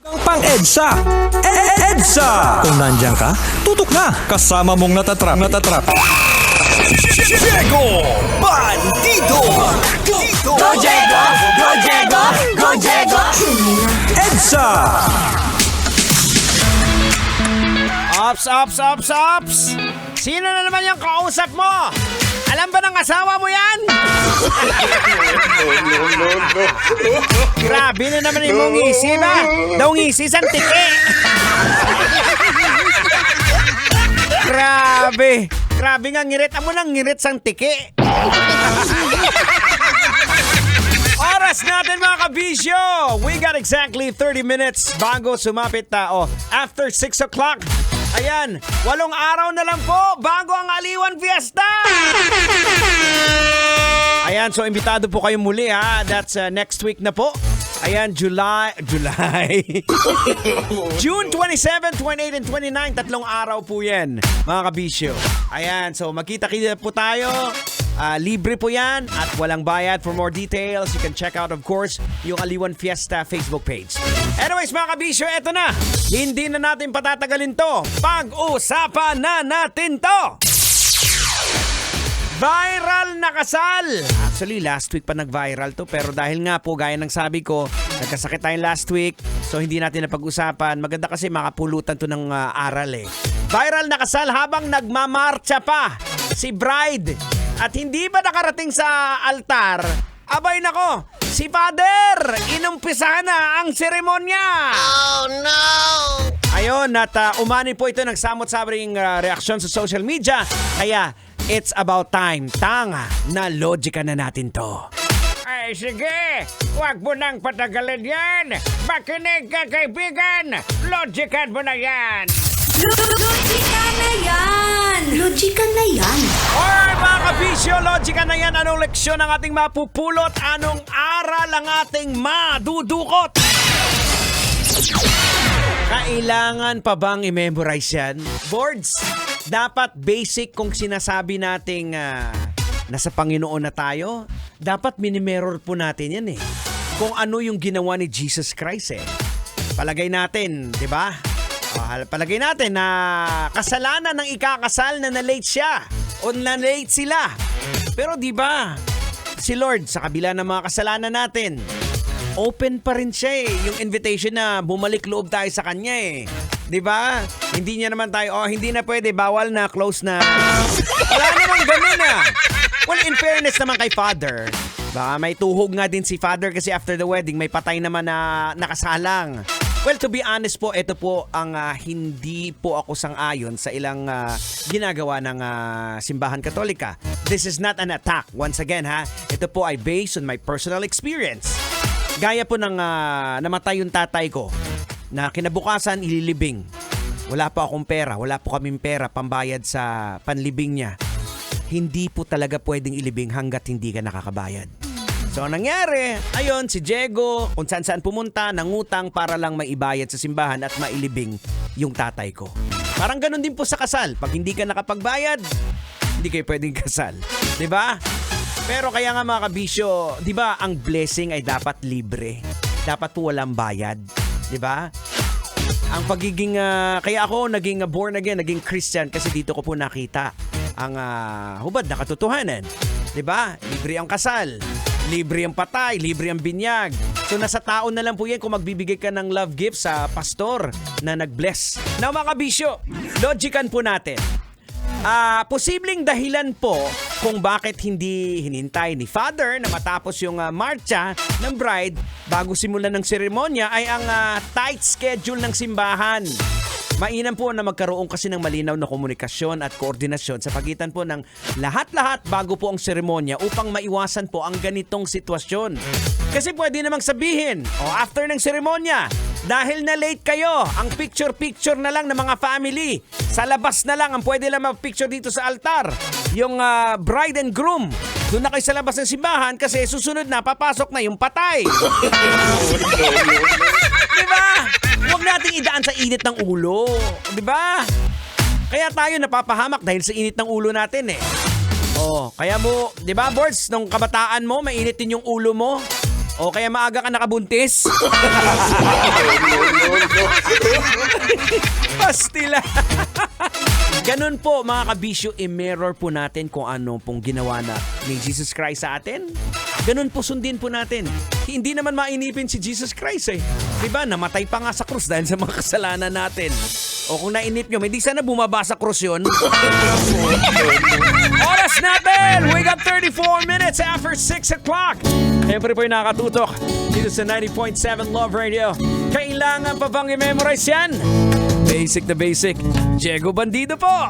Pang-EDSA! EDSA! Kung nandyan ka, tutok na! Kasama mong natatrap. Diego Bandido! Go Diego! Go Diego! Go Diego! EDSA! Ops! Sino na naman yung kausap mo? Alam ba ng asawa mo yan? Grabe na naman yung ngisi ba? Daw ngisi sa tiki. Grabe nga ngirit. Amo nang ngirit sang tiki. Oras natin mga kabisyo. We got exactly 30 minutes bago sumapit after 6 o'clock. Ayan, 8 araw na lang po bago ang Aliwan Fiesta! Ayan, so imbitado po kayo muli ha. That's next week na po. Ayan, July. June 27, 28, and 29. 3 araw po yan, mga kabisyo. Ayan, so magkita-kita po tayo. Libre po yan at walang bayad. For more details, you can check out, of course, yung Aliwan Fiesta Facebook page. Anyways, mga kabisyo, eto na. Hindi na natin patatagalin to. Pag-usapan na natin to. Viral na kasal. Actually, last week pa nag-viral to. Pero dahil nga po, gaya ng sabi ko, nagkasakit tayo last week. So, hindi natin napag-usapan. Maganda kasi makapulutan to ng aral eh. Viral na kasal habang nagmamarcha pa si bride. At hindi ba nakarating sa altar? Abay nako, si Father, inumpisahan na ang seremonya. Oh no! Ayun, at umani po ito ng samot-sabring reaksyon sa social media. Kaya, it's about time. Tanga na logika na natin to. Ay, sige! Huwag mo nang patagalin yan! Makinig ka, kaibigan! Logikan mo na yan! Logika na yan! Logika na yan! Alright mga kabisyo, logika na yan. Anong leksyon ang ating mapupulot? Anong aral ang ating madudukot? Kailangan pa bang i-memorize yan? Boards, dapat basic kung sinasabi nating nasa Panginoon na tayo, dapat minimirror po natin yan eh. Kung ano yung ginawa ni Jesus Christ eh. Palagay natin, di ba? Palagay natin na kasalanan ng ikakasal na na-late siya o na-late sila. Pero di ba, si Lord sa kabila ng mga kasalanan natin, open pa rin siya eh. Yung invitation na bumalik loob tayo sa kanya eh. Di ba? Hindi niya naman tayo, hindi na pwede, bawal na, close na. Wala naman ganun ah. Well, in fairness naman kay Father, may tuhog nga din si Father kasi after the wedding, may patay naman na nakasalang. Well, to be honest po, ito po ang hindi po ako sang-ayon sa ilang ginagawa ng simbahan Katolika. This is not an attack. Once again, ito po ay based on my personal experience. Gaya po ng namatay yung tatay ko na kinabukasan ililibing. Wala po akong pera, wala po kaming pera pambayad sa panlibing niya. Hindi po talaga pwedeng ilibing hanggat hindi ka nakakabayad. So, nangyari, ayun, si Diego, kung saan-saan pumunta, nangutang para lang maibayad sa simbahan at mailibing yung tatay ko. Parang ganun din po sa kasal. Pag hindi ka nakapagbayad, hindi kayo pwedeng kasal. Diba? Pero kaya nga mga kabisyo, diba, ang blessing ay dapat libre. Dapat po walang bayad. Diba? Ang pagiging, kaya ako naging born again, naging Christian kasi dito ko po nakita ang hubad na katotohanan. Diba? Libre ang kasal. Libre ang patay, libre ang binyag. So nasa tao na lang po yan kung magbibigay ka ng love gift sa pastor na nag-bless. Now mga kabisyo, logikan po natin. Posibleng dahilan po kung bakit hindi hinintay ni Father na matapos yung marcha ng bride bago simulan ng seremonya ay ang tight schedule ng simbahan. Mainam po na magkaroon kasi ng malinaw na komunikasyon at koordinasyon sa pagitan po ng lahat-lahat bago po ang seremonya upang maiwasan po ang ganitong sitwasyon. Kasi pwede namang sabihin, after ng seremonya, dahil na late kayo, ang picture-picture na lang ng mga family. Sa labas na lang, ang pwede lang mag-picture dito sa altar. Yung bride and groom, doon na kayo sa labas ng simbahan kasi susunod na, papasok na yung patay. Diba? Huwag nating idaan sa init ng ulo. Diba? Kaya tayo napapahamak dahil sa init ng ulo natin eh. Kaya mo, diba Boards, nung kabataan mo, mainit din yung ulo mo. O kaya maaga ka nakabuntis. Pastila. Ganun po mga kabisyo, i-mirror po natin kung ano pong ginawa na ni Jesus Christ sa atin. Ganun po sundin po natin. Hindi naman mainipin si Jesus Christ eh. Diba? Namatay pa nga sa krus dahil sa mga kasalanan natin. O kung nainip nyo, hindi sana bumaba sa krus yun. Oras natin! We got 34 minutes after 6 o'clock. Siyempre po yung nakatutok dito sa 90.7 Love Radio. Kailangan pa bang i-memorize yan? Basic na basic. Diego Bandido po.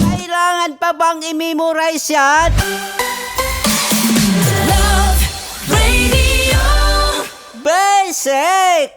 Kailangan pa bang i-memorize yan? Love Radio. Basic!